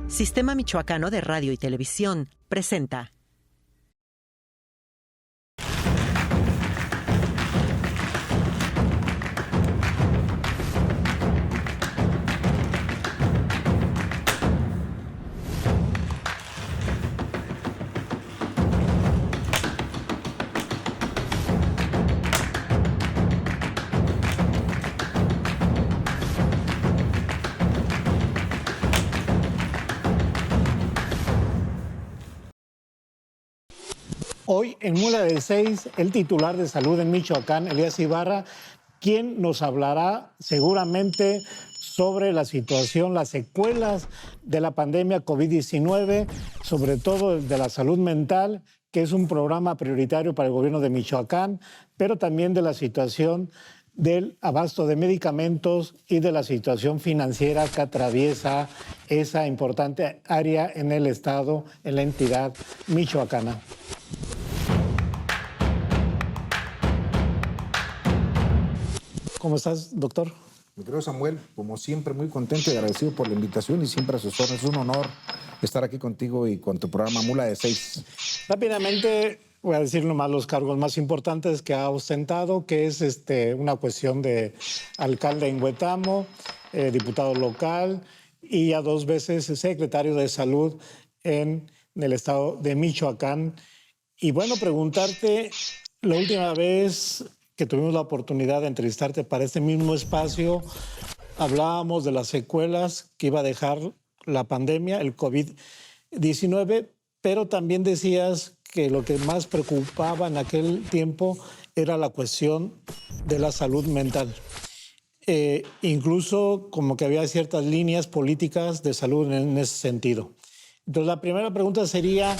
Sistema Michoacano de Radio y Televisión presenta. Hoy en Mula de 6, el titular de salud en Michoacán, Elías Ibarra, quien nos hablará seguramente sobre la situación, las secuelas de la pandemia COVID-19, sobre todo de la salud mental, que es un programa prioritario para el gobierno de Michoacán, pero también de la situación del abasto de medicamentos y de la situación financiera que atraviesa esa importante área en el estado, en la entidad michoacana. ¿Cómo estás, doctor? Mi querido Samuel, como siempre, muy contento y agradecido por la invitación y siempre a sus órdenes. Es un honor estar aquí contigo y con tu programa Mula de 6. Rápidamente voy a decir nomás los cargos más importantes que ha ostentado, que es una cuestión de alcalde en Huetamo, diputado local y ya 2 veces secretario de Salud en el estado de Michoacán. Y bueno, preguntarte, la última vez que tuvimos la oportunidad de entrevistarte para este mismo espacio, hablábamos de las secuelas que iba a dejar la pandemia, el COVID-19, pero también decías que lo que más preocupaba en aquel tiempo era la cuestión de la salud mental. Incluso como que había ciertas líneas políticas de salud en ese sentido. Entonces, la primera pregunta sería,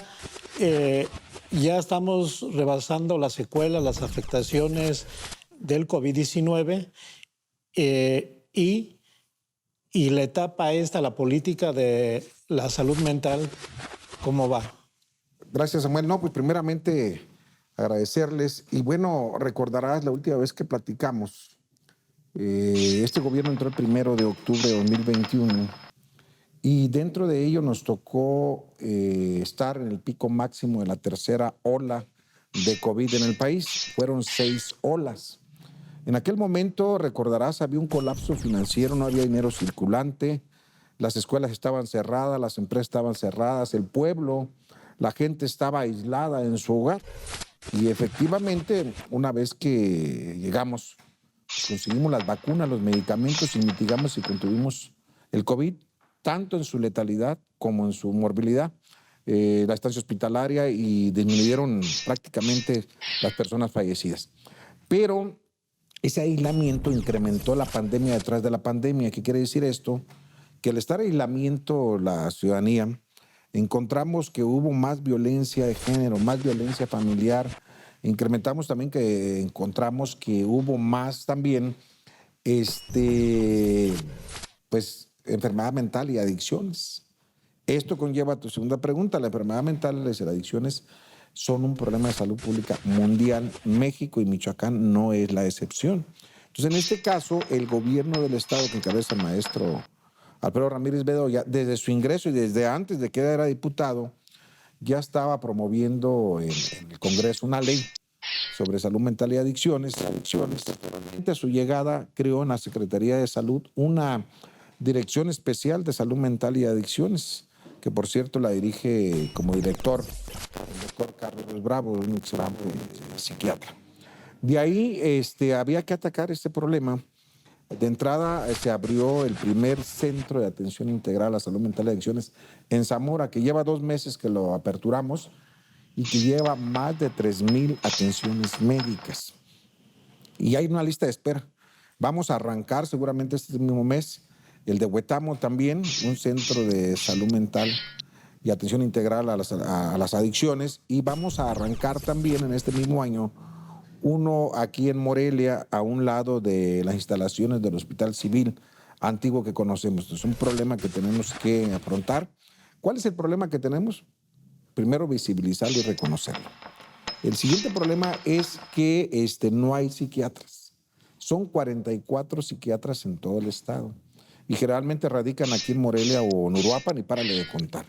ya estamos rebasando las secuelas, las afectaciones del COVID-19 y la etapa esta, la política de la salud mental, ¿cómo va? Gracias, Samuel. No, pues primeramente agradecerles. Y bueno, recordarás la última vez que platicamos. Este gobierno entró el 1 de octubre de 2021 y dentro de ello nos tocó estar en el pico máximo de la tercera ola de COVID en el país. Fueron 6 olas. En aquel momento, recordarás, había un colapso financiero, no había dinero circulante, las escuelas estaban cerradas, las empresas estaban cerradas, el pueblo, la gente estaba aislada en su hogar. Y efectivamente, una vez que llegamos, conseguimos las vacunas, los medicamentos y mitigamos y contuvimos el COVID, tanto en su letalidad como en su morbilidad, la estancia hospitalaria, y disminuyeron prácticamente las personas fallecidas. Pero ese aislamiento incrementó la pandemia detrás de la pandemia. ¿Qué quiere decir esto? Que al estar aislamiento la ciudadanía, encontramos que hubo más violencia de género, más violencia familiar. Incrementamos también que encontramos que hubo más también pues, enfermedad mental y adicciones. Esto conlleva a tu segunda pregunta. La enfermedad mental y las adicciones son un problema de salud pública mundial. México y Michoacán no es la excepción. Entonces, en este caso, el gobierno del estado que encabeza el maestro Alfredo Ramírez Bedoya, desde su ingreso y desde antes de que era diputado, ya estaba promoviendo en el Congreso una ley sobre salud mental y adicciones. A su llegada, creó en la Secretaría de Salud una Dirección Especial de Salud Mental y Adicciones, que por cierto la dirige como director el doctor Carlos Bravo, un excelente psiquiatra. De ahí había que atacar este problema. De entrada se abrió el primer centro de atención integral a la salud mental y adicciones en Zamora, que lleva 2 meses que lo aperturamos y que lleva más de 3,000 atenciones médicas. Y hay una lista de espera. Vamos a arrancar seguramente este mismo mes el de Huetamo también, un centro de salud mental y atención integral a las adicciones. Y vamos a arrancar también en este mismo año uno aquí en Morelia, a un lado de las instalaciones del Hospital Civil antiguo que conocemos. Es un problema que tenemos que afrontar. ¿Cuál es el problema que tenemos? Primero, visibilizarlo y reconocerlo. El siguiente problema es que no hay psiquiatras. Son 44 psiquiatras en todo el estado y generalmente radican aquí en Morelia o en Uruapan y párale de contar.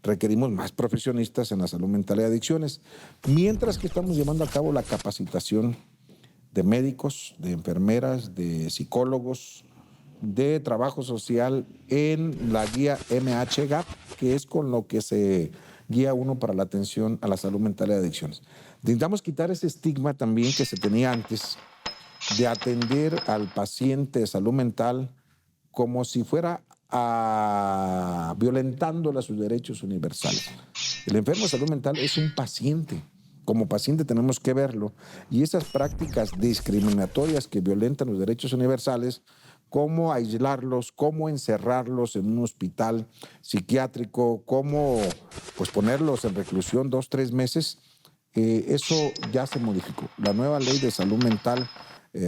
Requerimos más profesionistas en la salud mental y adicciones, mientras que estamos llevando a cabo la capacitación de médicos, de enfermeras, de psicólogos, de trabajo social en la guía MHGAP, que es con lo que se guía uno para la atención a la salud mental y adicciones. Necesitamos quitar ese estigma también que se tenía antes de atender al paciente de salud mental como si fuera violentándole sus derechos universales. El enfermo de salud mental es un paciente. Como paciente tenemos que verlo. Y esas prácticas discriminatorias que violentan los derechos universales, cómo aislarlos, cómo encerrarlos en un hospital psiquiátrico, cómo pues, ponerlos en reclusión 2, 3 meses, eso ya se modificó. La nueva ley de salud mental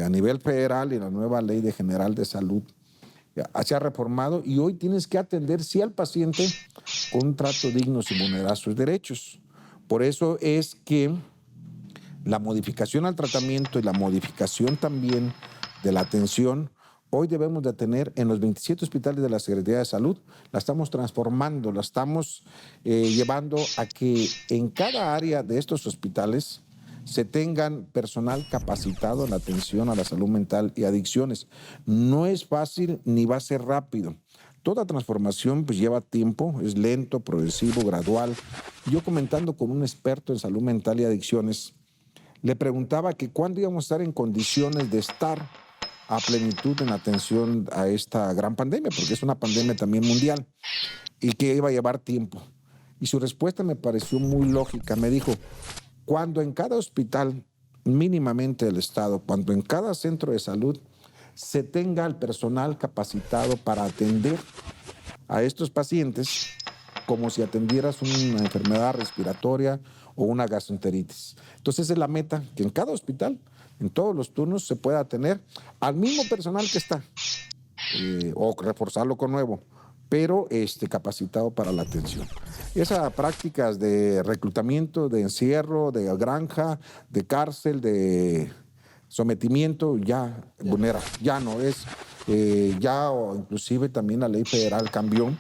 a nivel federal y la nueva ley general de salud se ha reformado y hoy tienes que atender sí al paciente con un trato digno sin vulnerar sus derechos. Por eso es que la modificación al tratamiento y la modificación también de la atención hoy debemos de tener en los 27 hospitales de la Secretaría de Salud. La estamos transformando, la estamos llevando a que en cada área de estos hospitales se tengan personal capacitado en la atención a la salud mental y adicciones. No es fácil ni va a ser rápido. Toda transformación pues lleva tiempo, es lento, progresivo, gradual. Yo comentando con un experto en salud mental y adicciones, le preguntaba que cuándo íbamos a estar en condiciones de estar a plenitud en atención a esta gran pandemia, porque es una pandemia también mundial, y que iba a llevar tiempo. Y su respuesta me pareció muy lógica. Me dijo, cuando en cada hospital mínimamente del Estado, cuando en cada centro de salud se tenga el personal capacitado para atender a estos pacientes como si atendieras una enfermedad respiratoria o una gastroenteritis. Entonces esa es la meta, que en cada hospital, en todos los turnos, se pueda tener al mismo personal que está, o reforzarlo con nuevo, pero capacitado para la atención. Esas prácticas de reclutamiento, de encierro, de granja, de cárcel, de sometimiento, ya vulnera, ya no es, ya o inclusive también la ley federal cambió.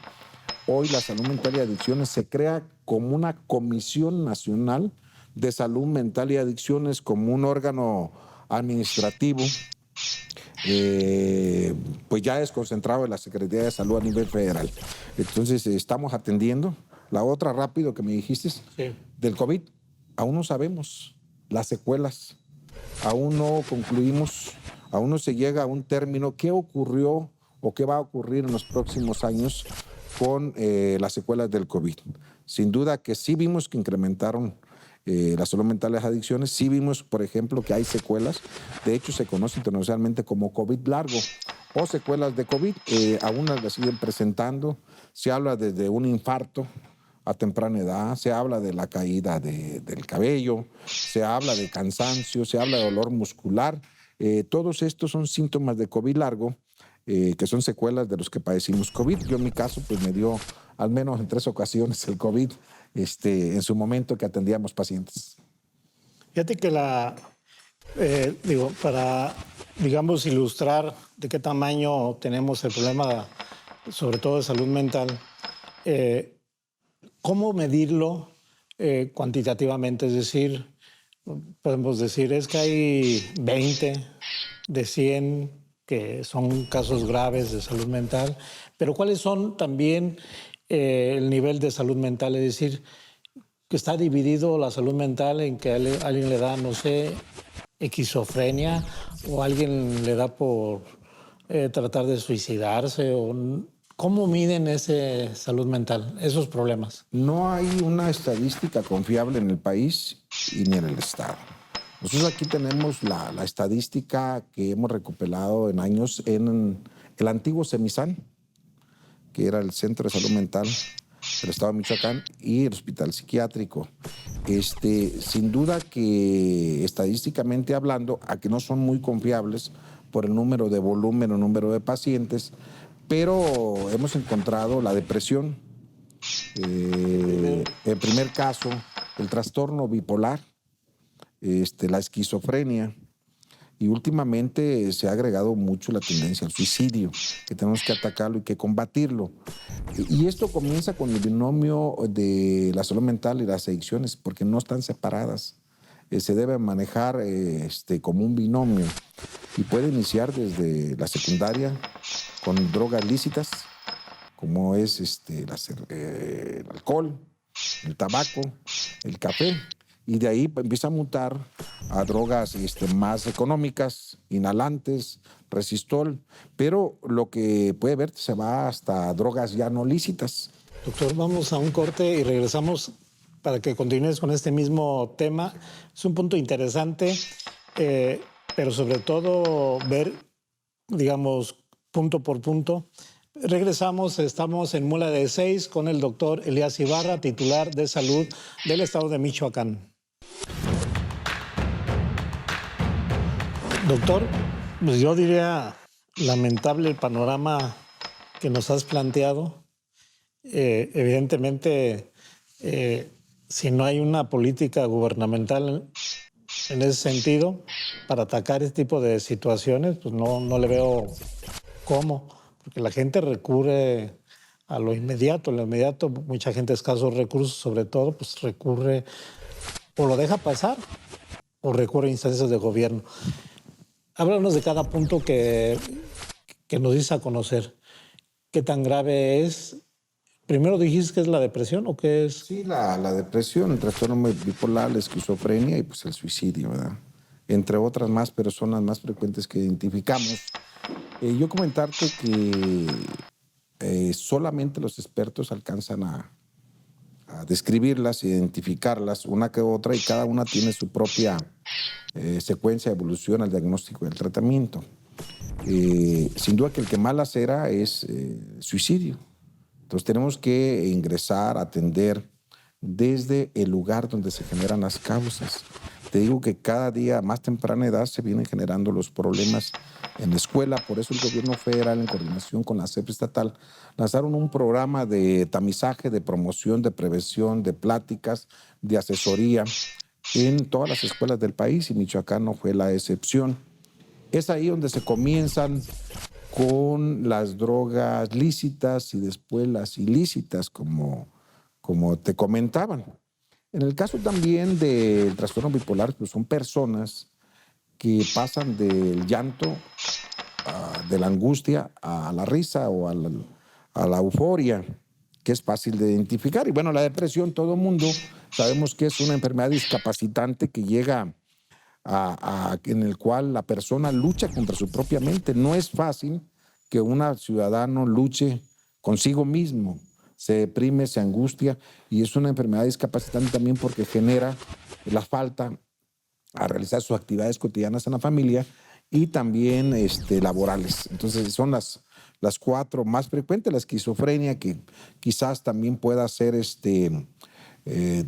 Hoy la salud mental y adicciones se crea como una Comisión Nacional de Salud Mental y Adicciones, como un órgano administrativo, pues ya es concentrado en la Secretaría de Salud a nivel federal. Entonces estamos atendiendo. La otra rápido que me dijiste, sí, del COVID, aún no sabemos las secuelas, aún no concluimos, aún no se llega a un término qué ocurrió o qué va a ocurrir en los próximos años con las secuelas del COVID. Sin duda que sí vimos que incrementaron la salud mental y las adicciones, sí vimos, por ejemplo, que hay secuelas, de hecho se conoce internacionalmente como COVID largo o secuelas de COVID, aún las siguen presentando, se habla desde un infarto a temprana edad, se habla de la caída del cabello, se habla de cansancio, se habla de dolor muscular, todos estos son síntomas de COVID largo, que son secuelas de los que padecimos COVID. Yo en mi caso pues me dio al menos en 3 ocasiones el COVID en su momento que atendíamos pacientes. Fíjate que para, digamos, ilustrar de qué tamaño tenemos el problema, sobre todo de salud mental, ¿cómo medirlo cuantitativamente? Es decir, podemos decir, es que hay 20 de 100 que son casos graves de salud mental, pero ¿cuáles son también el nivel de salud mental? Es decir, que está dividido la salud mental en que alguien le da, no sé, esquizofrenia o alguien le da por tratar de suicidarse. ¿Cómo miden esa salud mental, esos problemas? No hay una estadística confiable en el país y ni en el Estado. Nosotros aquí tenemos la estadística que hemos recuperado en años en el antiguo CEMISAN, que era el Centro de Salud Mental del Estado de Michoacán, y el Hospital Psiquiátrico. Sin duda que estadísticamente hablando, a que no son muy confiables por el número de volumen o número de pacientes, pero hemos encontrado la depresión, en primer caso, el trastorno bipolar, la esquizofrenia, Y últimamente se ha agregado mucho la tendencia al suicidio, que tenemos que atacarlo y que combatirlo. Y esto comienza con el binomio de la salud mental y las adicciones, porque no están separadas. Se debe manejar como un binomio y puede iniciar desde la secundaria con drogas lícitas, como es el alcohol, el tabaco, el café, y de ahí empieza a mutar a drogas más económicas, inhalantes, resistol, pero lo que puede ver se va hasta drogas ya no lícitas. Doctor, vamos a un corte y regresamos para que continúes con este mismo tema. Es un punto interesante, pero sobre todo ver, digamos, punto por punto. Regresamos, estamos en Mula de 6 con el doctor Elías Ibarra, titular de salud del estado de Michoacán. Doctor, pues yo diría lamentable el panorama que nos has planteado. Evidentemente, si no hay una política gubernamental en ese sentido para atacar este tipo de situaciones, pues no le veo cómo, porque la gente recurre a lo inmediato. Lo inmediato, mucha gente de escasos recursos, sobre todo, pues recurre o lo deja pasar o recurre a instancias de gobierno. Háblanos de cada punto que nos dice a conocer. ¿Qué tan grave es? Primero dijiste que es la depresión o qué es. Sí, la depresión, el trastorno bipolar, la esquizofrenia y pues el suicidio, ¿verdad? Entre otras más, pero son las más frecuentes que identificamos. Yo comentarte que solamente los expertos alcanzan a describirlas, identificarlas, una que otra, y cada una tiene su propia secuencia de evolución al diagnóstico y al tratamiento. Sin duda que el que más lacera es suicidio. Entonces tenemos que ingresar, atender desde el lugar donde se generan las causas. Te digo que cada día a más temprana edad se vienen generando los problemas en la escuela, por eso el gobierno federal, en coordinación con la SEP estatal, lanzaron un programa de tamizaje, de promoción, de prevención, de pláticas, de asesoría en todas las escuelas del país, y Michoacán no fue la excepción. Es ahí donde se comienzan con las drogas lícitas y después las ilícitas, como te comentaban. En el caso también del trastorno bipolar, pues son personas que pasan del llanto, de la angustia, a la risa o a la euforia, que es fácil de identificar. Y bueno, la depresión, todo el mundo sabemos que es una enfermedad discapacitante que llega en el cual la persona lucha contra su propia mente. No es fácil que un ciudadano luche consigo mismo, se deprime, se angustia, y es una enfermedad discapacitante también porque genera la falta a realizar sus actividades cotidianas en la familia y también laborales. Entonces son las cuatro más frecuentes. La esquizofrenia, que quizás también pueda ser de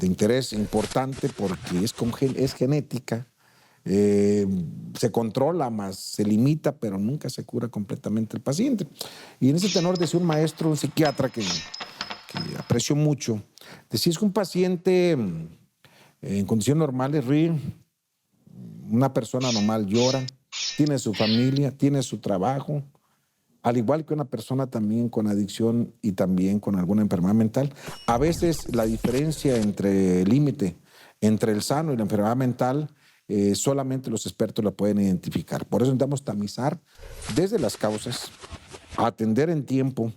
interés importante porque es genética. Se controla más, se limita, pero nunca se cura completamente el paciente. Y en ese tenor decía un maestro, un psiquiatra que aprecio mucho, decía, es que un paciente en condiciones normales ríe, una persona normal llora, tiene su familia, tiene su trabajo, al igual que una persona también con adicción y también con alguna enfermedad mental. A veces la diferencia entre el límite entre el sano y la enfermedad mental solamente los expertos la pueden identificar. Por eso intentamos tamizar desde las causas, atender en tiempo,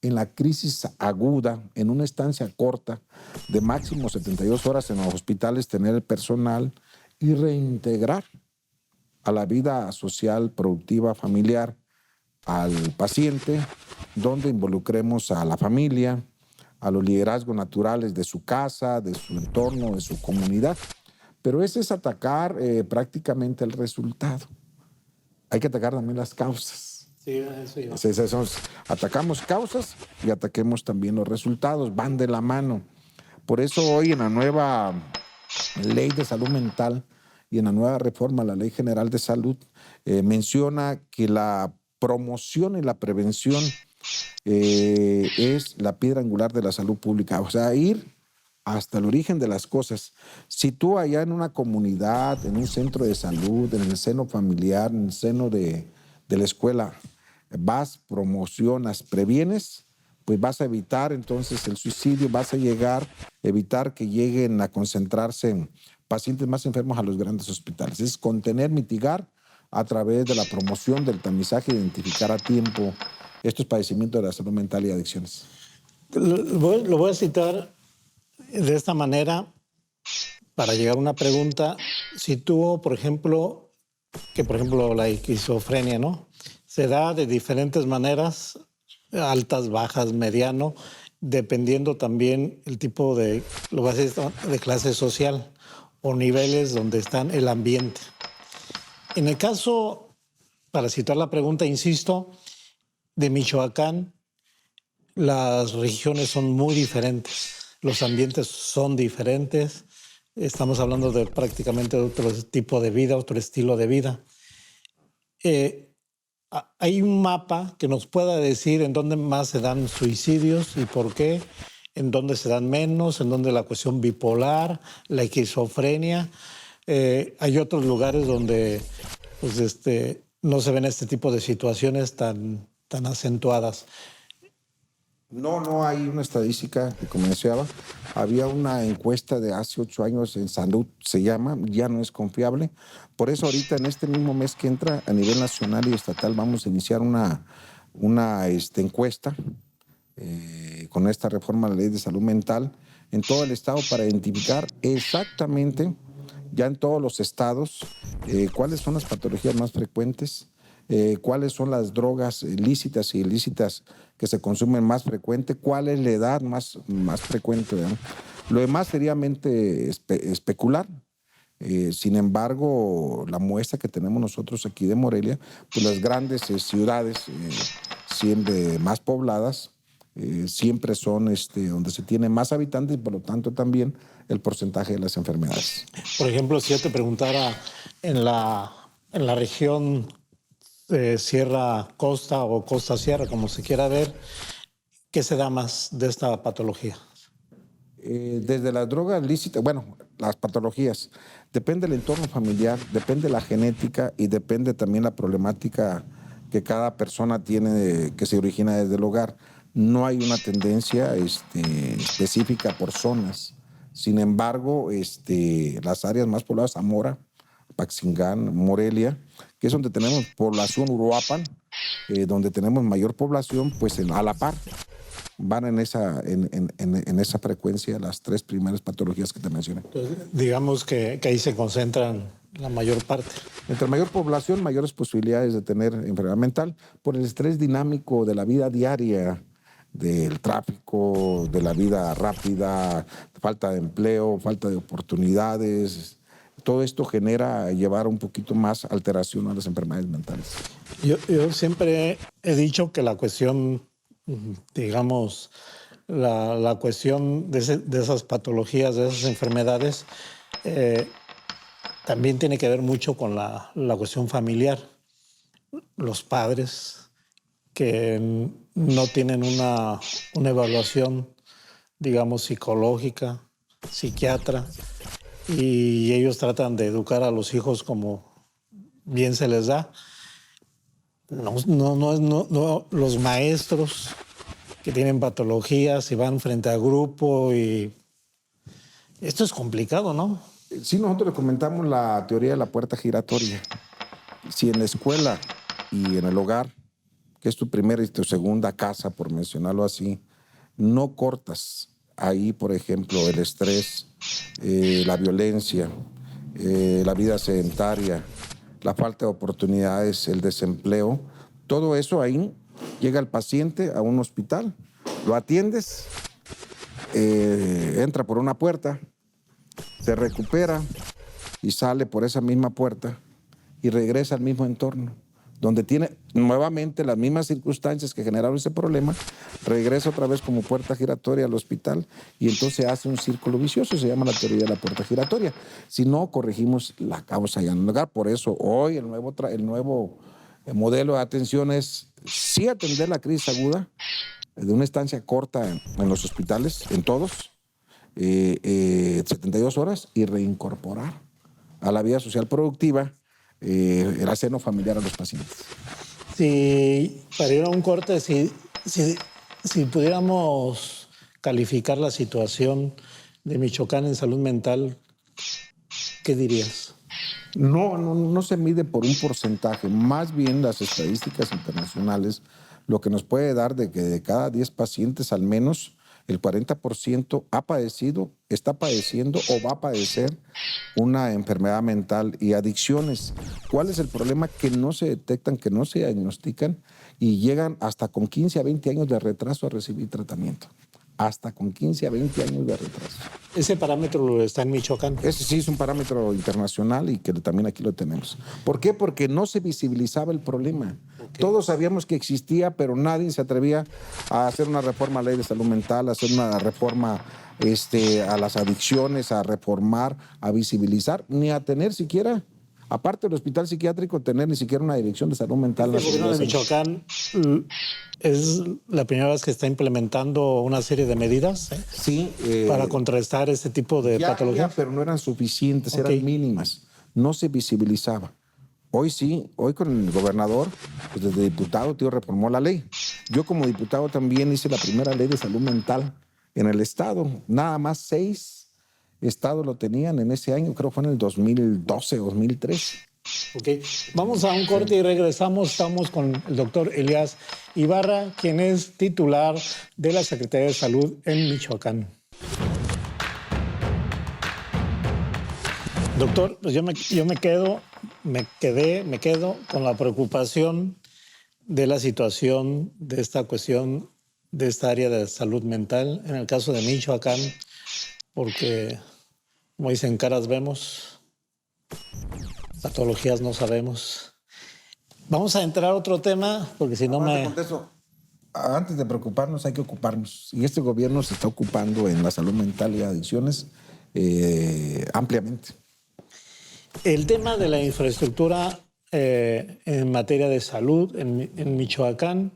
en la crisis aguda, en una estancia corta de máximo 72 horas en los hospitales, tener el personal y reintegrar a la vida social, productiva, familiar, al paciente, donde involucremos a la familia, a los liderazgos naturales de su casa, de su entorno, de su comunidad. Pero ese es atacar prácticamente el resultado. Hay que atacar también las causas. Sí, eso atacamos causas y ataquemos también los resultados, van de la mano. Por eso hoy en la nueva ley de salud mental y en la nueva reforma a la Ley General de Salud menciona que la promoción y la prevención es la piedra angular de la salud pública. O sea, ir hasta el origen de las cosas. Si tú allá en una comunidad, en un centro de salud, en el seno familiar, en el seno de la escuela, vas, promocionas, previenes, pues vas a evitar entonces el suicidio, vas a evitar que lleguen a concentrarse pacientes más enfermos a los grandes hospitales. Es contener, mitigar a través de la promoción del tamizaje, identificar a tiempo estos padecimientos de la salud mental y adicciones. Lo voy a citar de esta manera para llegar a una pregunta. Si tú, por ejemplo, la esquizofrenia, ¿no? Se da de diferentes maneras, altas, bajas, mediano, dependiendo también el tipo de, lo voy a decir, de clase social o niveles donde está el ambiente. En el caso, para citar la pregunta, insisto, de Michoacán, las regiones son muy diferentes, los ambientes son diferentes, estamos hablando de prácticamente otro tipo de vida, otro estilo de vida. Hay un mapa que nos pueda decir en dónde más se dan suicidios y por qué, en dónde se dan menos, en dónde la cuestión bipolar, la esquizofrenia. Hay otros lugares donde pues, no se ven este tipo de situaciones tan acentuadas. No hay una estadística que como mencionaba. Había una encuesta de hace 8 años en salud, se llama, ya no es confiable. Por eso ahorita en este mismo mes que entra a nivel nacional y estatal vamos a iniciar una encuesta con esta reforma de la ley de salud mental en todo el estado para identificar exactamente ya en todos los estados cuáles son las patologías más frecuentes, cuáles son las drogas lícitas y ilícitas que se consumen más frecuente, cuál es la edad más frecuente, ¿verdad? Lo demás sería especular. Sin embargo, la muestra que tenemos nosotros aquí de Morelia, pues las grandes ciudades siempre más pobladas, siempre son donde se tiene más habitantes y por lo tanto también el porcentaje de las enfermedades. Por ejemplo, si yo te preguntara en la región Sierra Costa o Costa Sierra, como se quiera ver, ¿qué se da más de esta patología? Desde las drogas lícitas, bueno, las patologías, depende del entorno familiar, depende la genética y depende también la problemática que cada persona tiene que se origina desde el hogar. No hay una tendencia específica por zonas. Sin embargo, las áreas más pobladas, Zamora, Paxingán, Morelia, que es donde tenemos población, Uruapan, donde tenemos mayor población, pues a la par van en esa frecuencia las 3 primeras patologías que te mencioné. Entonces, digamos que ahí se concentran la mayor parte. Entre mayor población, mayores posibilidades de tener enfermedad mental por el estrés dinámico de la vida diaria, del tráfico, de la vida rápida, falta de empleo, falta de oportunidades. Todo esto genera llevar un poquito más alteración a las enfermedades mentales. Yo siempre he dicho que la cuestión, digamos, la cuestión de esas patologías, de esas enfermedades, también tiene que ver mucho con la cuestión familiar. Los padres que no tienen una evaluación, digamos, psicológica, psiquiatra, y ellos tratan de educar a los hijos como bien se les da. No, los maestros que tienen patologías y van frente a grupo y esto es complicado, ¿no? Sí, nosotros le comentamos la teoría de la puerta giratoria. Si en la escuela y en el hogar, que es tu primera y tu segunda casa, por mencionarlo así, no cortas ahí, por ejemplo, el estrés, la violencia, la vida sedentaria, la falta de oportunidades, el desempleo, todo eso ahí llega el paciente a un hospital, lo atiendes, entra por una puerta, se recupera y sale por esa misma puerta y regresa al mismo entorno, donde tiene nuevamente las mismas circunstancias que generaron ese problema, regresa otra vez como puerta giratoria al hospital y entonces hace un círculo vicioso, se llama la teoría de la puerta giratoria. Si no corregimos la causa ya en el lugar, por eso hoy el nuevo modelo de atención es sí atender la crisis aguda de una estancia corta en los hospitales, en todos, 72 horas y reincorporar a la vida social productiva el seno familiar a los pacientes. Si, para ir a un corte, si pudiéramos calificar la situación de Michoacán en salud mental, ¿qué dirías? No se mide por un porcentaje, más bien las estadísticas internacionales lo que nos puede dar de que de cada 10 pacientes al menos el 40% ha padecido, está padeciendo o va a padecer una enfermedad mental y adicciones. ¿Cuál es el problema? Que no se detectan, que no se diagnostican y llegan hasta con 15 a 20 años de retraso a recibir tratamiento. Hasta con 15 a 20 años de retraso. ¿Ese parámetro está en Michoacán? Ese sí es un parámetro internacional y que también aquí lo tenemos. ¿Por qué? Porque no se visibilizaba el problema. Okay. Todos sabíamos que existía, pero nadie se atrevía a hacer una reforma a la ley de salud mental, a hacer una reforma a las adicciones, a reformar, a visibilizar, ni a tener siquiera, aparte del hospital psiquiátrico, tener ni siquiera una dirección de salud mental. El gobierno de Michoacán es la primera vez que está implementando una serie de medidas sí, para contrarrestar este tipo de patologías. Pero no eran suficientes, eran mínimas. No se visibilizaba. Hoy sí, hoy con el gobernador, pues desde diputado, reformó la ley. Yo como diputado también hice la primera ley de salud mental en el estado. Nada más 6 estados lo tenían en ese año, creo que fue en el 2012, 2013. Ok, vamos a un corte y regresamos. Estamos con el doctor Elías Ibarra, quien es titular de la Secretaría de Salud en Michoacán. Doctor, pues yo me quedo con la preocupación de la situación de esta cuestión, de esta área de salud mental, en el caso de Michoacán, porque, como dicen, caras vemos, patologías no sabemos. Vamos a entrar a otro tema, porque si no me... Contesto. Antes de preocuparnos, hay que ocuparnos. Y este gobierno se está ocupando en la salud mental y adicciones ampliamente. El tema de la infraestructura en materia de salud en Michoacán,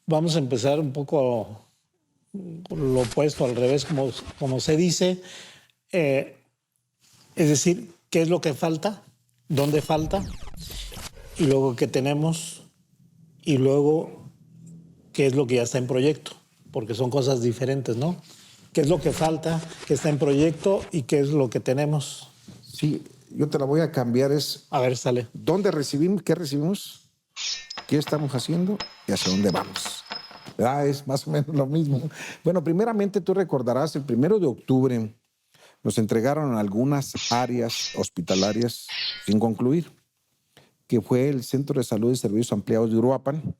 vamos a empezar un poco con lo opuesto, al revés, como se dice. Es decir, ¿qué es lo que falta? ¿Dónde falta? Y luego, ¿qué tenemos? Y luego, ¿qué es lo que ya está en proyecto? Porque son cosas diferentes, ¿no? ¿Qué es lo que falta, qué está en proyecto y qué es lo que tenemos? Sí, yo te la voy a cambiar. A ver, sale. ¿Dónde recibimos? ¿Qué recibimos? ¿Qué estamos haciendo? ¿Y hacia dónde vamos? Es más o menos lo mismo. Bueno, primeramente tú recordarás, el 1 de octubre nos entregaron algunas áreas hospitalarias sin concluir, que fue el Centro de Salud y Servicios Ampliados de Uruapan,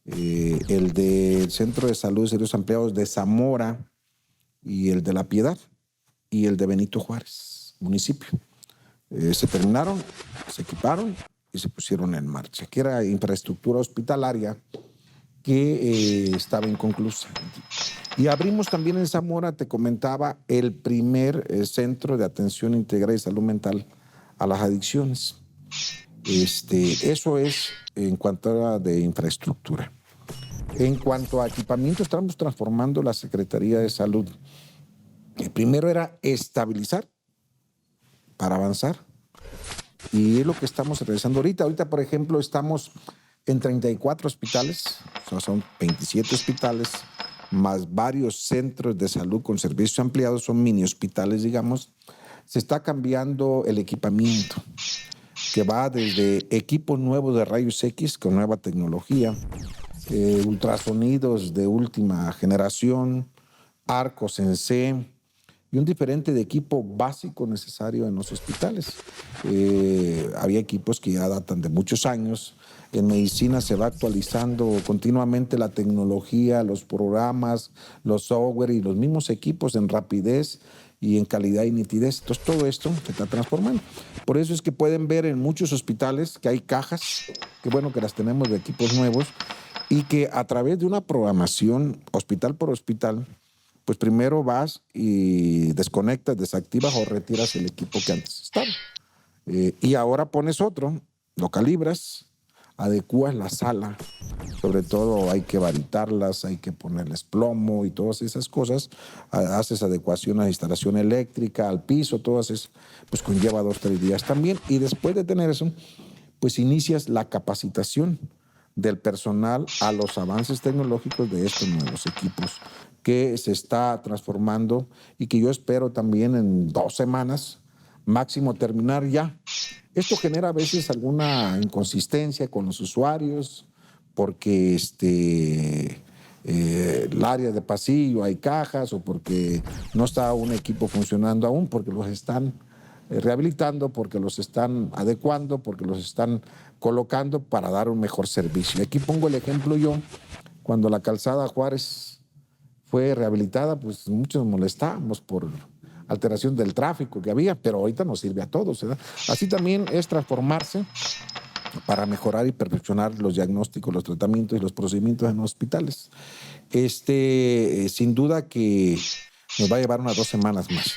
el del Centro de Salud y Servicios Ampliados de Zamora y el de La Piedad y el de Benito Juárez, municipio. Se terminaron, se equiparon y se pusieron en marcha, que era infraestructura hospitalaria que estaba inconclusa. Y abrimos también en Zamora, te comentaba, el primer centro de atención integral y salud mental a las adicciones. Eso es en cuanto a de infraestructura. En cuanto a equipamiento, estamos transformando la Secretaría de Salud. El primero era estabilizar para avanzar. Y es lo que estamos realizando ahorita. Ahorita, por ejemplo, estamos en 34 hospitales, o sea, son 27 hospitales, más varios centros de salud con servicios ampliados, son mini hospitales, digamos. Se está cambiando el equipamiento, que va desde equipos nuevos de rayos X con nueva tecnología, ultrasonidos de última generación, arcos en C y un diferente de equipo básico necesario en los hospitales. Había equipos que ya datan de muchos años. En medicina se va actualizando continuamente la tecnología, los programas, los software y los mismos equipos en rapidez y en calidad y nitidez. Entonces todo esto se está transformando. Por eso es que pueden ver en muchos hospitales que hay cajas, que bueno que las tenemos de equipos nuevos, y que a través de una programación hospital por hospital, pues primero vas y desconectas, desactivas o retiras el equipo que antes estaba. Y ahora pones otro, lo calibras, adecuas la sala, sobre todo hay que varitarlas, hay que ponerles plomo y todas esas cosas, haces adecuación a la instalación eléctrica, al piso, todas esas, pues conlleva 2 o 3 días también. Y después de tener eso, pues inicias la capacitación del personal a los avances tecnológicos de estos nuevos equipos que se está transformando y que yo espero también en 2 semanas máximo terminar ya. Esto genera a veces alguna inconsistencia con los usuarios porque el área de pasillo hay cajas o porque no está un equipo funcionando aún, porque los están rehabilitando, porque los están adecuando, porque los están colocando para dar un mejor servicio. Aquí pongo el ejemplo yo, cuando la calzada Juárez fue rehabilitada, pues muchos molestábamos por alteración del tráfico que había, pero ahorita nos sirve a todos, ¿verdad? Así también es transformarse para mejorar y perfeccionar los diagnósticos, los tratamientos y los procedimientos en los hospitales. Sin duda que nos va a llevar unas 2 semanas más.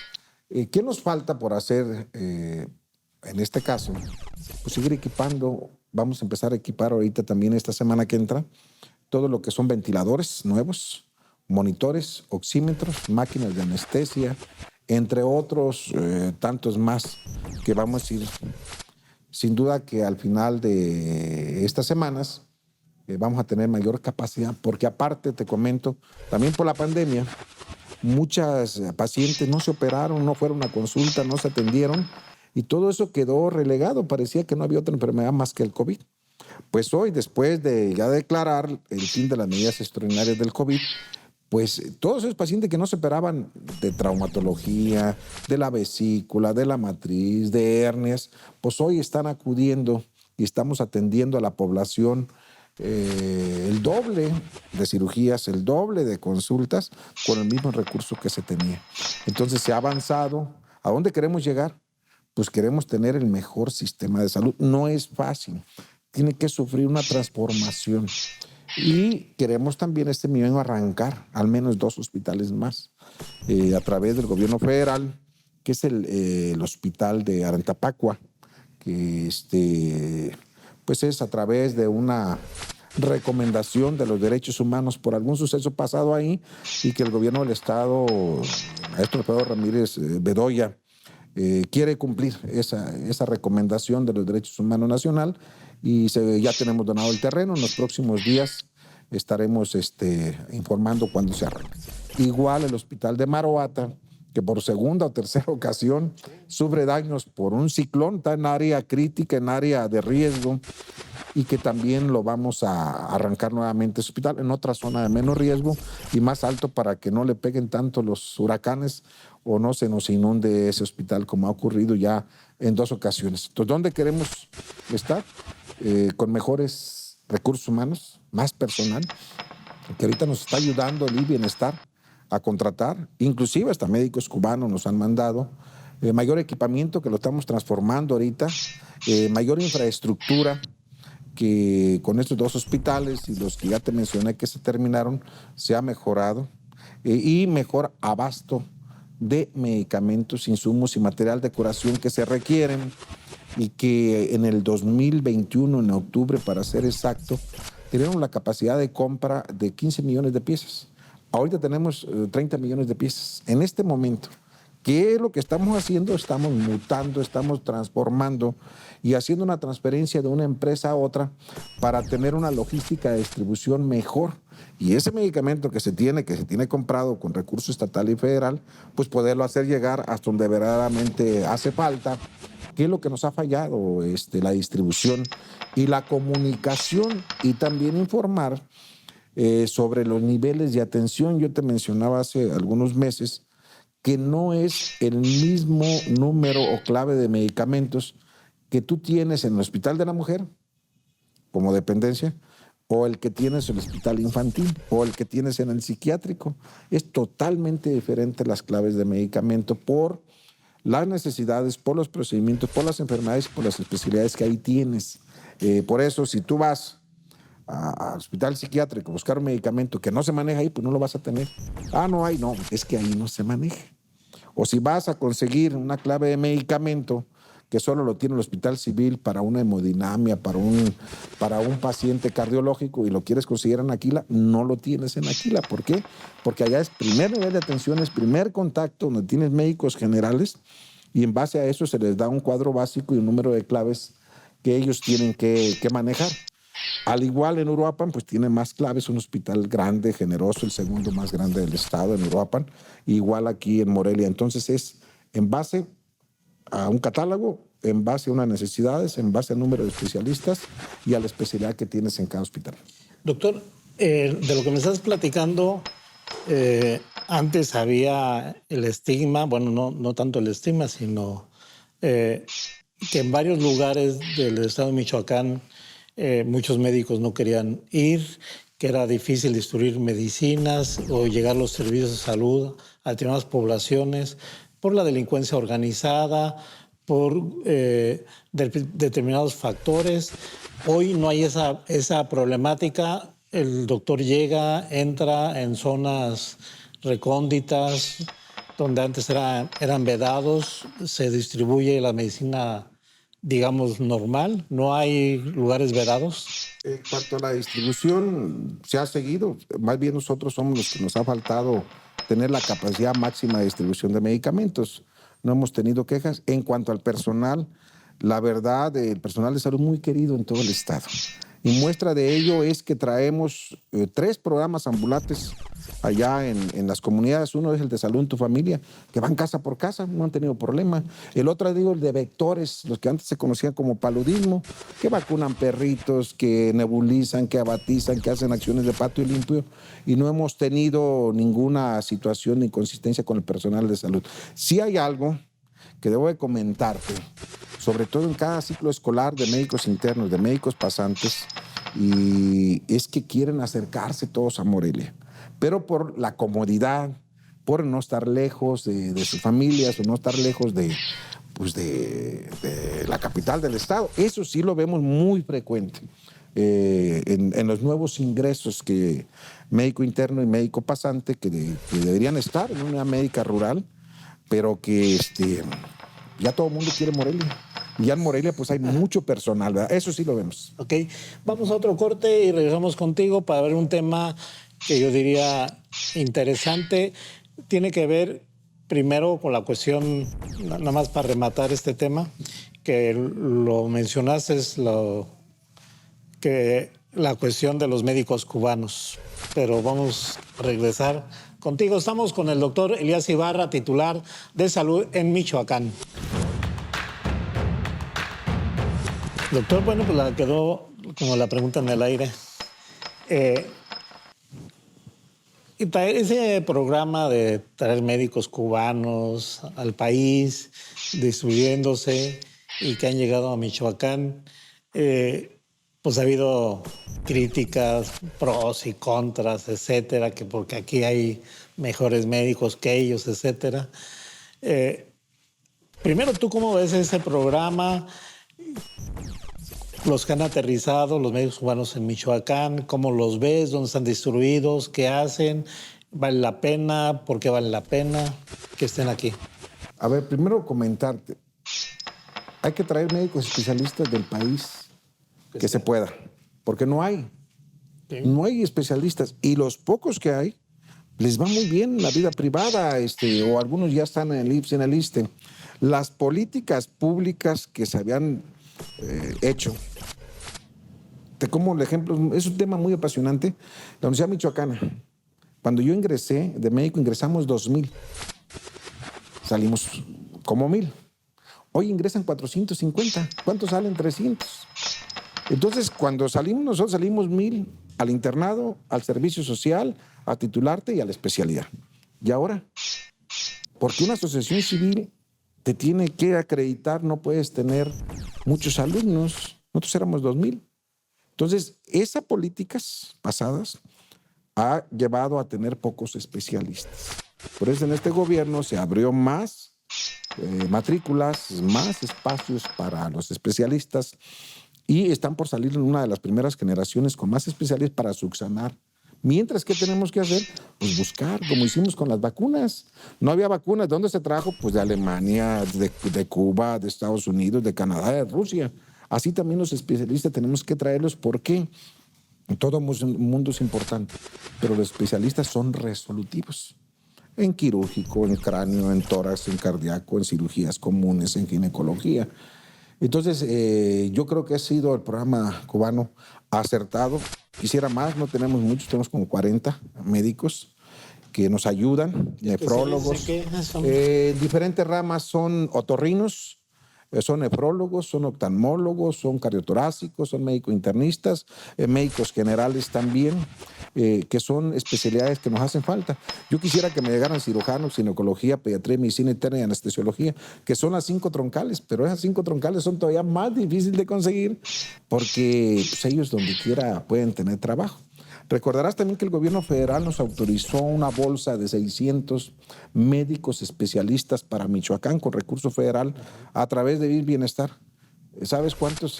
¿Qué nos falta por hacer en este caso? Pues seguir equipando. Vamos a empezar a equipar ahorita también esta semana que entra todo lo que son ventiladores nuevos, monitores, oxímetros, máquinas de anestesia, entre otros tantos más que vamos a ir. Sin duda que al final de estas semanas vamos a tener mayor capacidad, porque aparte, te comento, también por la pandemia, muchas pacientes no se operaron, no fueron a consulta, no se atendieron, y todo eso quedó relegado. Parecía que no había otra enfermedad más que el COVID. Pues hoy, después de ya declarar el fin de las medidas extraordinarias del COVID, pues todos esos pacientes que no se operaban de traumatología, de la vesícula, de la matriz, de hernias, pues hoy están acudiendo y estamos atendiendo a la población el doble de cirugías, el doble de consultas con el mismo recurso que se tenía. Entonces se ha avanzado. ¿A dónde queremos llegar? Pues queremos tener el mejor sistema de salud. No es fácil, tiene que sufrir una transformación. Y queremos también este año arrancar al menos 2 hospitales más a través del gobierno federal, que es el hospital de Arantapacua, que pues es a través de una recomendación de los derechos humanos por algún suceso pasado ahí y que el gobierno del estado, maestro Pedro Ramírez Bedoya, quiere cumplir esa recomendación de los derechos humanos nacional y ya tenemos donado el terreno. En los próximos días estaremos informando cuándo se arranca. Igual el hospital de Maroata, que por segunda o tercera ocasión sufre daños por un ciclón, está en área crítica, en área de riesgo, y que también lo vamos a arrancar nuevamente ese hospital en otra zona de menos riesgo y más alto para que no le peguen tanto los huracanes o no se nos inunde ese hospital como ha ocurrido ya en 2 ocasiones. Entonces, ¿dónde queremos estar? Con mejores recursos humanos, más personal, que ahorita nos está ayudando el Bienestar a contratar, inclusive hasta médicos cubanos nos han mandado, mayor equipamiento que lo estamos transformando ahorita, mayor infraestructura, que con estos 2 hospitales y los que ya te mencioné que se terminaron, se ha mejorado y mejor abasto de medicamentos, insumos y material de curación que se requieren y que en el 2021, en octubre para ser exacto, tenemos la capacidad de compra de 15 millones de piezas. Ahorita tenemos 30 millones de piezas. En este momento, ¿qué es lo que estamos haciendo? Estamos mutando, estamos transformando y haciendo una transferencia de una empresa a otra para tener una logística de distribución mejor. Y ese medicamento que se tiene comprado con recurso estatal y federal, pues poderlo hacer llegar hasta donde verdaderamente hace falta. ¿Qué es lo que nos ha fallado? La distribución y la comunicación, y también informar sobre los niveles de atención. Yo te mencionaba hace algunos meses que no es el mismo número o clave de medicamentos que tú tienes en el Hospital de la Mujer como dependencia o el que tienes en el hospital infantil o el que tienes en el psiquiátrico. Es totalmente diferente las claves de medicamento por las necesidades, por los procedimientos, por las enfermedades, por las especialidades que ahí tienes. Por eso, si tú vas al hospital psiquiátrico a buscar un medicamento que no se maneja ahí, pues no lo vas a tener. No hay, no, es que ahí no se maneja. O si vas a conseguir una clave de medicamento que solo lo tiene el Hospital Civil para una hemodinamia, para un paciente cardiológico y lo quieres conseguir en Aquila, no lo tienes en Aquila. ¿Por qué? Porque allá es primer nivel de atención, es primer contacto, donde tienes médicos generales y en base a eso se les da un cuadro básico y un número de claves que ellos tienen que manejar. Al igual en Uruapan, pues tiene más claves, un hospital grande, generoso, el segundo más grande del estado en Uruapan, igual aquí en Morelia. Entonces es en base a un catálogo, en base a unas necesidades, en base al número de especialistas y a la especialidad que tienes en cada hospital. Doctor, de lo que me estás platicando, antes había el estigma, bueno, no tanto el estigma, sino que en varios lugares del estado de Michoacán muchos médicos no querían ir, que era difícil distribuir medicinas o llegar los servicios de salud a determinadas poblaciones por la delincuencia organizada, por determinados factores. Hoy no hay esa problemática. El doctor llega, entra en zonas recónditas, donde antes eran vedados, se distribuye la medicina, digamos, normal. No hay lugares vedados. En cuanto a la distribución, se ha seguido. Más bien nosotros somos los que nos ha faltado tener la capacidad máxima de distribución de medicamentos. No hemos tenido quejas. En cuanto al personal, la verdad, el personal de salud muy querido en todo el estado. Y muestra de ello es que traemos 3 programas ambulantes allá en las comunidades. Uno es el de Salud en tu Familia, que van casa por casa, no han tenido problema. El otro, digo, el de vectores, los que antes se conocían como paludismo, que vacunan perritos, que nebulizan, que abatizan, que hacen acciones de patio limpio, y no hemos tenido ninguna situación de inconsistencia con el personal de salud. Sí hay algo que debo de comentarte, sobre todo en cada ciclo escolar de médicos internos, de médicos pasantes, y es que quieren acercarse todos a Morelia, pero por la comodidad, por no estar lejos de sus familias o no estar lejos de la capital del estado. Eso sí lo vemos muy frecuente en los nuevos ingresos que médico interno y médico pasante que deberían estar en una médica rural, pero que ya todo el mundo quiere Morelia. Y ya en Morelia pues hay mucho personal, ¿verdad? Eso sí lo vemos. Ok, vamos a otro corte y regresamos contigo para ver un tema que yo diría interesante. Tiene que ver primero con la cuestión, nada más para rematar este tema, que lo mencionaste, es la cuestión de los médicos cubanos. Pero vamos a regresar contigo. Estamos con el doctor Elías Ibarra, titular de Salud en Michoacán. Doctor, bueno, pues quedó como la pregunta en el aire. Y traer ese programa de traer médicos cubanos al país, distribuyéndose, y que han llegado a Michoacán, pues ha habido críticas, pros y contras, etcétera, que porque aquí hay mejores médicos que ellos, etcétera. Primero, ¿tú cómo ves ese programa? Los que han aterrizado, los médicos cubanos en Michoacán, ¿cómo los ves? ¿Dónde están distribuidos? ¿Qué hacen? ¿Vale la pena? ¿Por qué vale la pena que estén aquí? A ver, primero comentarte. Hay que traer médicos especialistas del país que se pueda, porque no hay. Sí. No hay especialistas. Y los pocos que hay, les va muy bien en la vida privada, o algunos ya están en el IMSS, en el ISSSTE. Las políticas públicas que se habían hecho. Como el ejemplo, es un tema muy apasionante. La Universidad Michoacana. Cuando yo ingresé de médico, ingresamos 2,000. Salimos como 1,000. Hoy ingresan 450. ¿Cuántos salen? 300. Entonces, cuando salimos, nosotros salimos 1,000 al internado, al servicio social, a titularte y a la especialidad. ¿Y ahora? Porque una asociación civil te tiene que acreditar, no puedes tener muchos alumnos. Nosotros éramos 2,000. Entonces, esas políticas pasadas ha llevado a tener pocos especialistas. Por eso en este gobierno se abrió más matrículas, más espacios para los especialistas y están por salir en una de las primeras generaciones con más especialistas para subsanar Mientras, ¿qué tenemos que hacer? Pues buscar, como hicimos con las vacunas. No había vacunas. ¿De dónde se trajo? Pues de Alemania, de Cuba, de Estados Unidos, de Canadá, de Rusia. Así también los especialistas tenemos que traerlos. ¿Por qué? Todo mundo es importante, pero los especialistas son resolutivos. En quirúrgico, en cráneo, en tórax, en cardíaco, en cirugías comunes, en ginecología. Entonces, yo creo que ha sido el programa cubano acertado. Quisiera más, no tenemos muchos, tenemos como 40 médicos que nos ayudan, nefrólogos. Diferentes ramas son otorrinos, son nefrólogos, son oftalmólogos, son cardiotorácicos, son médicos internistas, médicos generales también, que son especialidades que nos hacen falta. Yo quisiera que me llegaran cirujanos, ginecología, pediatría, medicina interna y anestesiología, que son las 5 troncales, pero esas 5 troncales son todavía más difíciles de conseguir porque pues, ellos donde quiera pueden tener trabajo. Recordarás también que el gobierno federal nos autorizó una bolsa de 600 médicos especialistas para Michoacán con recurso federal a través de Bienestar. ¿Sabes cuántos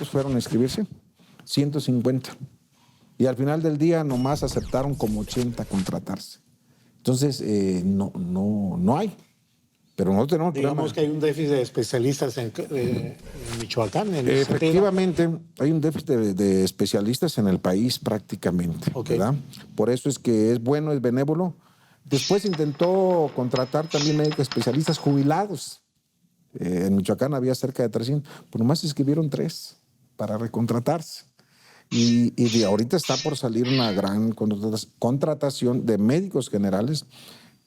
fueron a inscribirse? 150. Y al final del día nomás aceptaron como 80 contratarse. Entonces, no hay. Pero nosotros tenemos Digamos que hay un déficit de especialistas en Michoacán. Efectivamente, hay un déficit de especialistas en el país prácticamente, ¿verdad? Por eso es que es bueno, es benévolo. Después intentó contratar también médicos especialistas jubilados. En Michoacán había cerca de 300, pues nomás se inscribieron 3 para recontratarse. Y de ahorita está por salir una gran contratación de médicos generales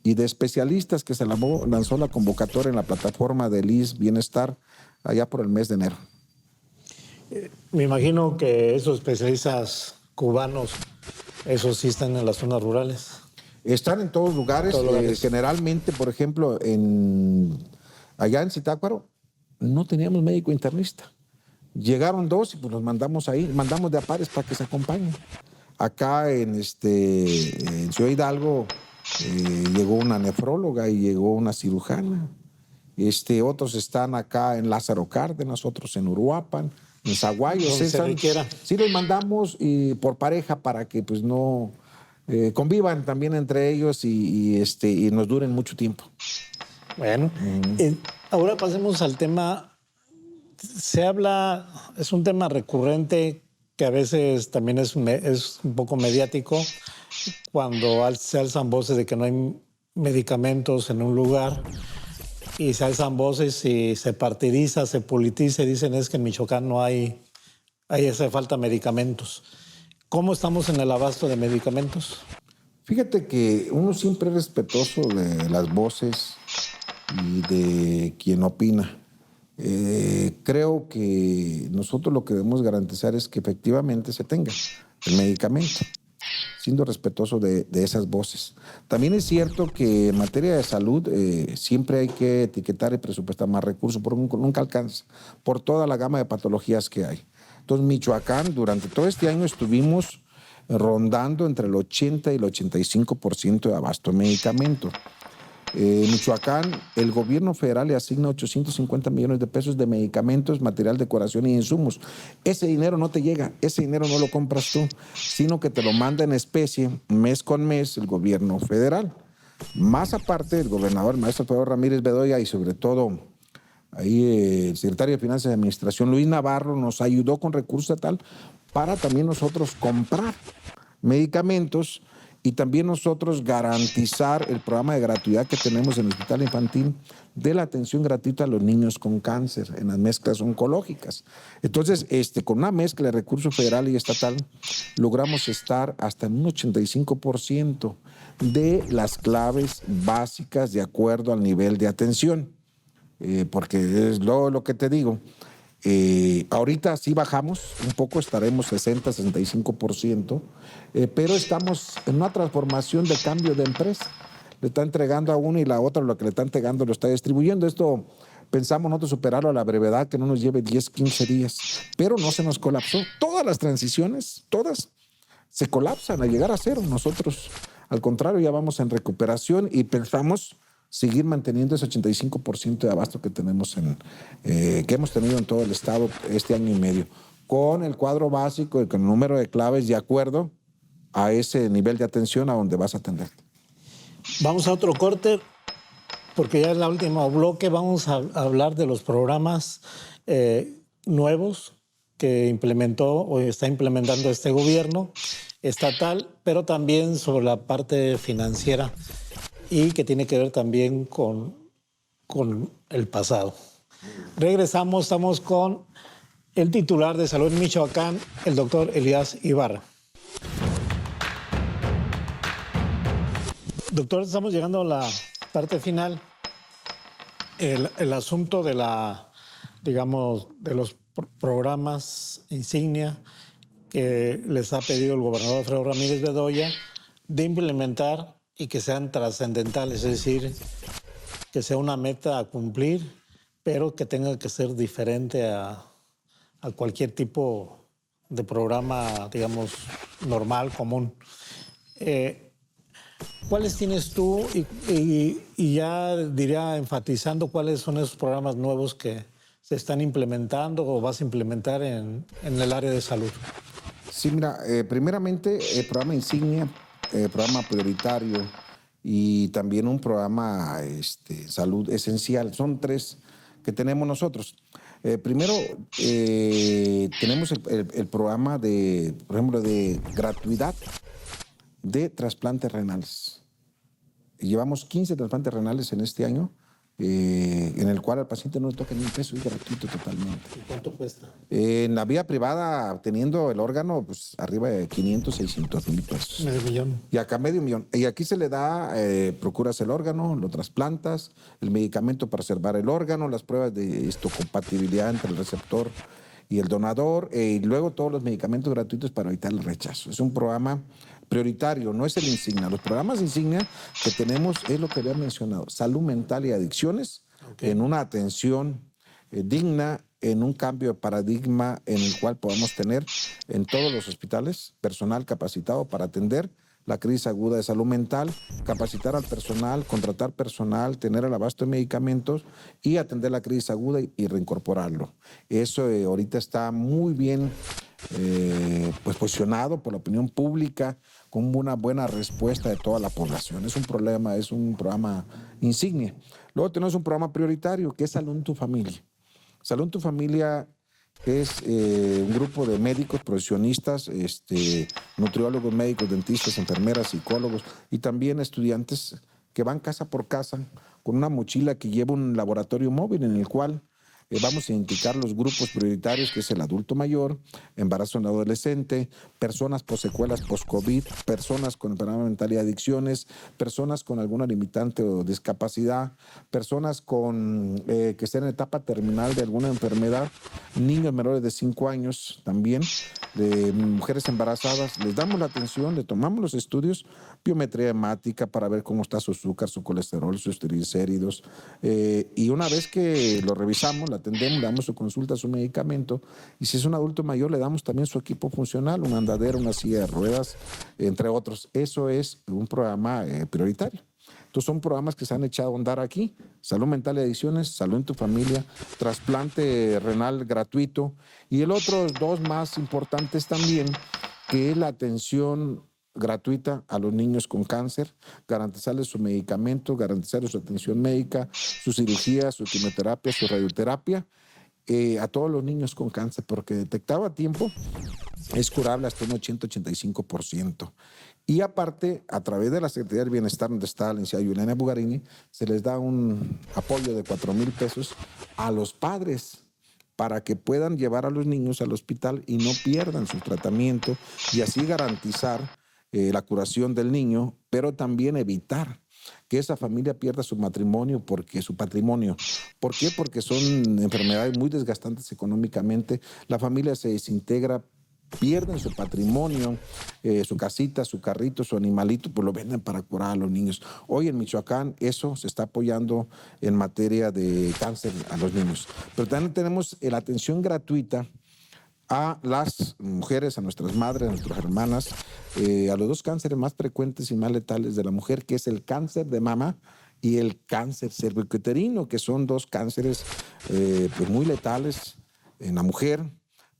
y de especialistas que se lanzó la convocatoria en la plataforma del ISSSTE Bienestar allá por el mes de enero. Me imagino que esos especialistas cubanos, esos sí están en las zonas rurales. Están en todos lugares. Generalmente, por ejemplo, allá en Zitácuaro no teníamos médico internista. Llegaron 2 y pues los mandamos ahí, mandamos de a pares para que se acompañen. Acá en Ciudad Hidalgo llegó una nefróloga y llegó una cirujana. Otros están acá en Lázaro Cárdenas, otros en Uruapan, en Zaguayo. Sí los mandamos por pareja para que pues no convivan también entre ellos y nos duren mucho tiempo. Bueno, ahora pasemos al tema. Se habla, es un tema recurrente que a veces también es un poco mediático, cuando se alzan voces de que no hay medicamentos en un lugar y se alzan voces y se partidiza, se politiza y dicen es que en Michoacán no hay hace falta medicamentos. ¿Cómo estamos en el abasto de medicamentos? Fíjate que uno siempre es respetuoso de las voces y de quien opina. Creo que nosotros lo que debemos garantizar es que efectivamente se tenga el medicamento, siendo respetuoso de esas voces. También es cierto que en materia de salud siempre hay que etiquetar y presupuestar más recursos, porque nunca alcanza, por toda la gama de patologías que hay. Entonces, Michoacán, durante todo este año estuvimos rondando entre el 80 y el 85% de abasto de medicamentos. Michoacán, el gobierno federal le asigna 850 millones de pesos de medicamentos, material de decoración y insumos. Ese dinero no te llega, ese dinero no lo compras tú, sino que te lo manda en especie, mes con mes, el gobierno federal. Más aparte, el gobernador, el maestro Pedro Ramírez Bedoya, y sobre todo ahí el secretario de Finanzas y Administración, Luis Navarro, nos ayudó con recursos estatal para también nosotros comprar medicamentos y también nosotros garantizar el programa de gratuidad que tenemos en el Hospital Infantil de la atención gratuita a los niños con cáncer en las mezclas oncológicas. Entonces, con una mezcla de recursos federal y estatal, logramos estar hasta en un 85% de las claves básicas de acuerdo al nivel de atención. Porque es lo que te digo. Ahorita sí bajamos un poco, estaremos 60-65%, pero estamos en una transformación de cambio de empresa. Le está entregando a uno y la otra lo que le está entregando lo está distribuyendo. Esto pensamos nosotros superarlo a la brevedad, que no nos lleve 10-15 días, pero no se nos colapsó. Todas las transiciones, todas, se colapsan a llegar a cero. Nosotros, al contrario, ya vamos en recuperación y pensamos seguir manteniendo ese 85% de abasto que tenemos que hemos tenido en todo el estado este año y medio, con el cuadro básico y con el número de claves de acuerdo a ese nivel de atención a donde vas a atender. Vamos a otro corte, porque ya en la última bloque vamos a hablar de los programas nuevos que implementó o está implementando este gobierno estatal, pero también sobre la parte financiera y que tiene que ver también con el pasado. Regresamos, estamos con el titular de Salud en Michoacán, el doctor Elías Ibarra. Doctor, estamos llegando a la parte final. El asunto de de los programas insignia que les ha pedido el gobernador Alfredo Ramírez Bedoya de implementar y que sean trascendentales, es decir, que sea una meta a cumplir, pero que tenga que ser diferente a cualquier tipo de programa, digamos, normal, común. ¿Cuáles tienes tú? Y ya diría, enfatizando cuáles son esos programas nuevos que se están implementando o vas a implementar en el área de salud. Sí, mira, primeramente el programa insignia, programa prioritario y también un programa salud esencial. Son 3 que tenemos nosotros. Primero, tenemos el programa por ejemplo, de gratuidad de trasplantes renales. Llevamos 15 trasplantes renales en este año, en el cual al paciente no le toca ni un peso, es gratuito totalmente. ¿Y cuánto cuesta? En la vía privada, teniendo el órgano, pues arriba de 500, 600 mil pesos. Medio millón. Y acá $500,000. Y aquí se le da, procuras el órgano, lo trasplantas, el medicamento para preservar el órgano, las pruebas de histocompatibilidad entre el receptor y el donador, y luego todos los medicamentos gratuitos para evitar el rechazo. Es un programa prioritario, no es el insignia. Los programas insignia que tenemos es lo que había mencionado, salud mental y adicciones, en una atención digna, en un cambio de paradigma en el cual podamos tener en todos los hospitales personal capacitado para atender la crisis aguda de salud mental, capacitar al personal, contratar personal, tener el abasto de medicamentos y atender la crisis aguda y reincorporarlo. Eso ahorita está muy bien pues posicionado por la opinión pública, con una buena respuesta de toda la población. Es un programa insignia. Luego tenemos un programa prioritario que es Salud en tu Familia. Salud en tu Familia es un grupo de médicos, profesionistas, nutriólogos, médicos, dentistas, enfermeras, psicólogos y también estudiantes que van casa por casa con una mochila que lleva un laboratorio móvil en el cual vamos a identificar los grupos prioritarios, que es el adulto mayor, embarazo en adolescente, personas secuelas post-COVID, personas con enfermedad mental y adicciones, personas con alguna limitante o discapacidad, personas que estén en etapa terminal de alguna enfermedad, niños menores de 5 años también, de mujeres embarazadas. Les damos la atención, le tomamos los estudios, biometría hemática para ver cómo está su azúcar, su colesterol, sus triglicéridos, y una vez que lo revisamos, atendemos, le damos su consulta, su medicamento, y si es un adulto mayor le damos también su equipo funcional, una andadera, una silla de ruedas, entre otros. Eso es un programa prioritario. Entonces son programas que se han echado a andar aquí: salud mental y adicciones, salud en tu familia, trasplante renal gratuito, y el otro 2 más importantes también, que es la atención gratuita a los niños con cáncer, garantizarles su medicamento, garantizarles su atención médica, su cirugía, su quimioterapia, su radioterapia, a todos los niños con cáncer, porque detectado a tiempo es curable hasta un 80-85%. Y aparte, a través de la Secretaría del Bienestar, donde está la licenciada Juliana Bugarini, se les da un apoyo de 4,000 pesos a los padres para que puedan llevar a los niños al hospital y no pierdan su tratamiento, y así garantizar la curación del niño, pero también evitar que esa familia pierda su patrimonio. ¿Por qué? Porque son enfermedades muy desgastantes económicamente. La familia se desintegra, pierden su patrimonio, su casita, su carrito, su animalito, pues lo venden para curar a los niños. Hoy en Michoacán eso se está apoyando en materia de cáncer a los niños. Pero también tenemos la atención gratuita a las mujeres, a nuestras madres, a nuestras hermanas, a los 2 cánceres más frecuentes y más letales de la mujer, que es el cáncer de mama y el cáncer cervicuterino, que son 2 cánceres pues muy letales en la mujer.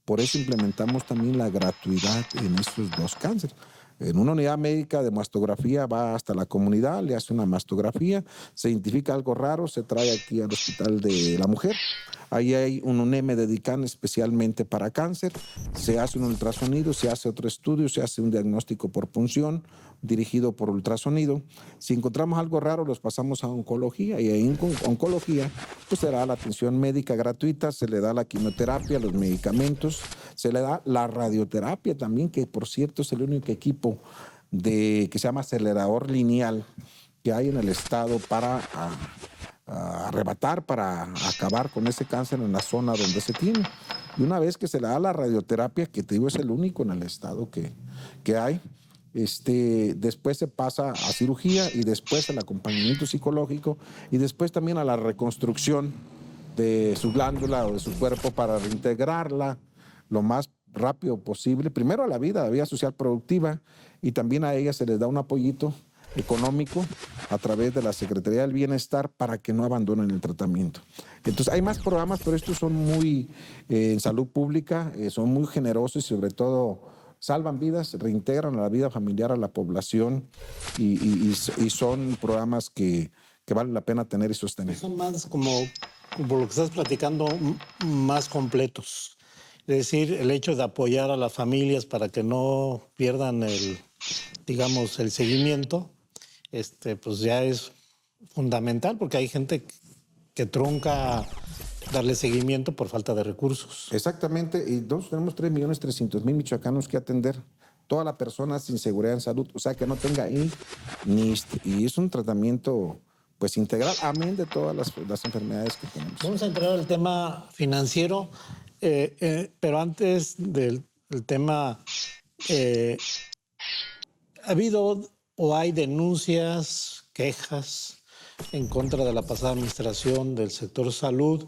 Por eso implementamos también la gratuidad en estos 2 cánceres. En una unidad médica de mastografía va hasta la comunidad, le hace una mastografía, se identifica algo raro, se trae aquí al Hospital de la Mujer. Ahí hay un UNEM dedicado especialmente para cáncer, se hace un ultrasonido, se hace otro estudio, se hace un diagnóstico por punción dirigido por ultrasonido. Si encontramos algo raro, los pasamos a oncología y en oncología pues se da la atención médica gratuita, se le da la quimioterapia, los medicamentos, se le da la radioterapia también, que por cierto es el único equipo que se llama acelerador lineal que hay en el estado para arrebatar, para acabar con ese cáncer en la zona donde se tiene. Y una vez que se le da la radioterapia, que te digo es el único en el estado que hay, después se pasa a cirugía y después al acompañamiento psicológico y después también a la reconstrucción de su glándula o de su cuerpo para reintegrarla lo más rápido posible, primero a la vida social productiva, y también a ella se les da un apoyito económico a través de la Secretaría del Bienestar para que no abandonen el tratamiento. Entonces hay más programas, pero estos son muy en salud pública, son muy generosos y sobre todo salvan vidas, reintegran a la vida familiar a la población y son programas que vale la pena tener y sostener. Son más como lo que estás platicando, más completos. Es decir, el hecho de apoyar a las familias para que no pierdan el seguimiento, pues ya es fundamental, porque hay gente que trunca darle seguimiento por falta de recursos. Exactamente, y nosotros tenemos 3.300.000 michoacanos que atender. Toda la persona sin seguridad en salud, o sea, que no tenga y es un tratamiento pues integral, amén de todas las enfermedades que tenemos. Vamos a entrar al tema financiero, pero antes del tema, ¿ha habido o hay denuncias, quejas en contra de la pasada administración del sector salud?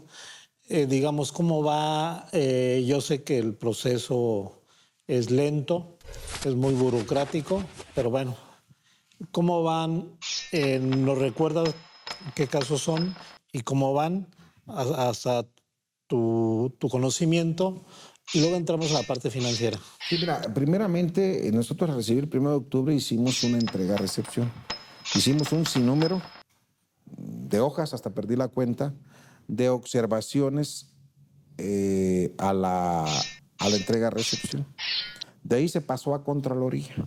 ¿Cómo va? Yo sé que el proceso es lento, es muy burocrático, pero bueno, ¿cómo van? ¿Nos recuerdas qué casos son y cómo van hasta tu conocimiento? Y luego entramos a la parte financiera. Sí, mira, primeramente nosotros al recibir el 1 de octubre hicimos una entrega-recepción. Hicimos un sinnúmero de hojas, hasta perdí la cuenta, de observaciones a la entrega-recepción. De ahí se pasó a Contraloría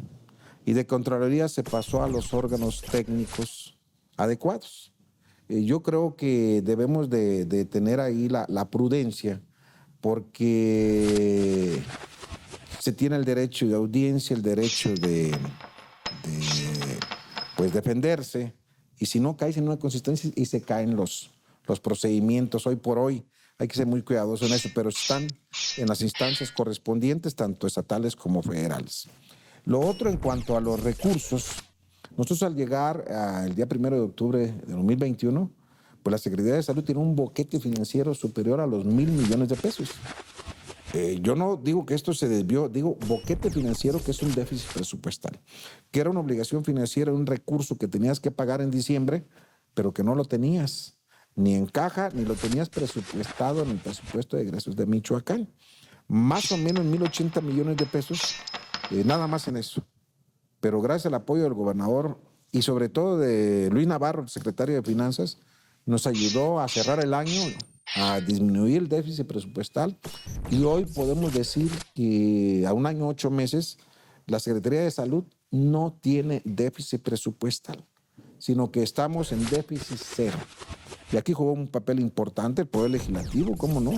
y de Contraloría se pasó a los órganos técnicos adecuados. Yo creo que debemos de tener ahí la prudencia, porque se tiene el derecho de audiencia, el derecho de defenderse, y si no caes en una consistencia y se caen los procedimientos. Hoy por hoy hay que ser muy cuidadosos en eso, pero están en las instancias correspondientes, tanto estatales como federales. Lo otro, en cuanto a los recursos, nosotros al llegar el día 1 de octubre de 2021, pues la Secretaría de Salud tiene un boquete financiero superior a los 1,000 millones de pesos. Yo no digo que esto se desvió, digo boquete financiero, que es un déficit presupuestal, que era una obligación financiera, un recurso que tenías que pagar en diciembre, pero que no lo tenías ni en caja, ni lo tenías presupuestado en el presupuesto de egresos de Michoacán. Más o menos 1,080 millones de pesos, nada más en eso. Pero gracias al apoyo del gobernador y sobre todo de Luis Navarro, el secretario de Finanzas, nos ayudó a cerrar el año, a disminuir el déficit presupuestal, y hoy podemos decir que a un año 8 meses la Secretaría de Salud no tiene déficit presupuestal, sino que estamos en déficit cero. Y aquí jugó un papel importante el Poder Legislativo, ¿cómo no?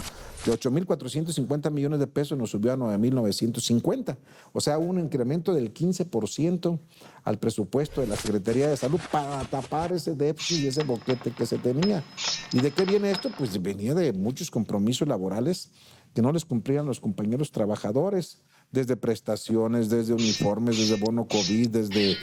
De 8,450 millones de pesos nos subió a 9,950. O sea, un incremento del 15% al presupuesto de la Secretaría de Salud para tapar ese déficit y ese boquete que se tenía. ¿Y de qué viene esto? Pues venía de muchos compromisos laborales que no les cumplían los compañeros trabajadores, desde prestaciones, desde uniformes, desde bono COVID, desde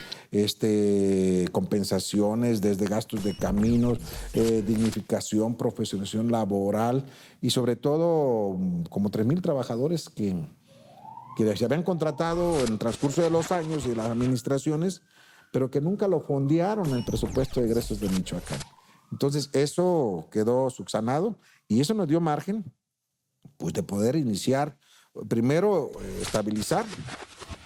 compensaciones, desde gastos de caminos, dignificación, profesionalización laboral, y sobre todo como 3,000 trabajadores que se habían contratado en el transcurso de los años y de las administraciones, pero que nunca lo fondearon en el presupuesto de egresos de Michoacán. Entonces eso quedó subsanado y eso nos dio margen pues de poder iniciar, primero estabilizar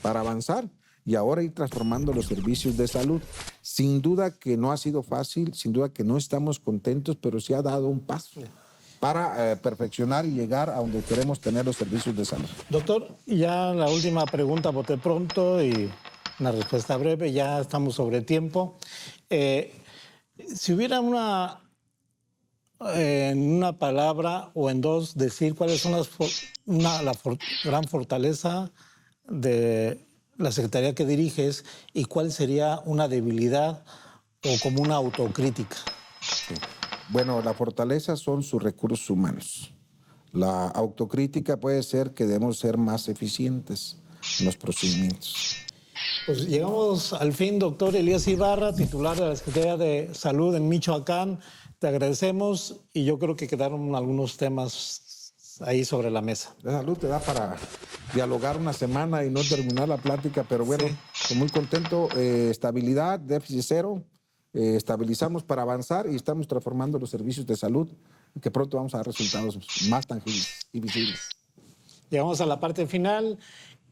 para avanzar, y ahora ir transformando los servicios de salud. Sin duda que no ha sido fácil, sin duda que no estamos contentos, pero sí ha dado un paso para perfeccionar y llegar a donde queremos tener los servicios de salud. Doctor, ya la última pregunta, bote pronto y una respuesta breve, ya estamos sobre tiempo. Si hubiera en una palabra o en dos, decir cuáles son la gran fortaleza de la Secretaría que diriges y cuál sería una debilidad o como una autocrítica. Sí. Bueno, la fortaleza son sus recursos humanos. La autocrítica puede ser que debemos ser más eficientes en los procedimientos. Pues llegamos al fin, doctor Elías Ibarra, titular de la Secretaría de Salud en Michoacán. Te agradecemos y yo creo que quedaron algunos temas ahí sobre la mesa. La salud te da para dialogar una semana y no terminar la plática, pero bueno, sí. Estoy muy contento. Estabilidad, déficit cero, estabilizamos para avanzar y estamos transformando los servicios de salud, que pronto vamos a dar resultados más tangibles y visibles. Llegamos a la parte final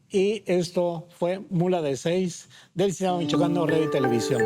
y esto fue Mula de 6 del Sistema Michoacano Radio y Televisión.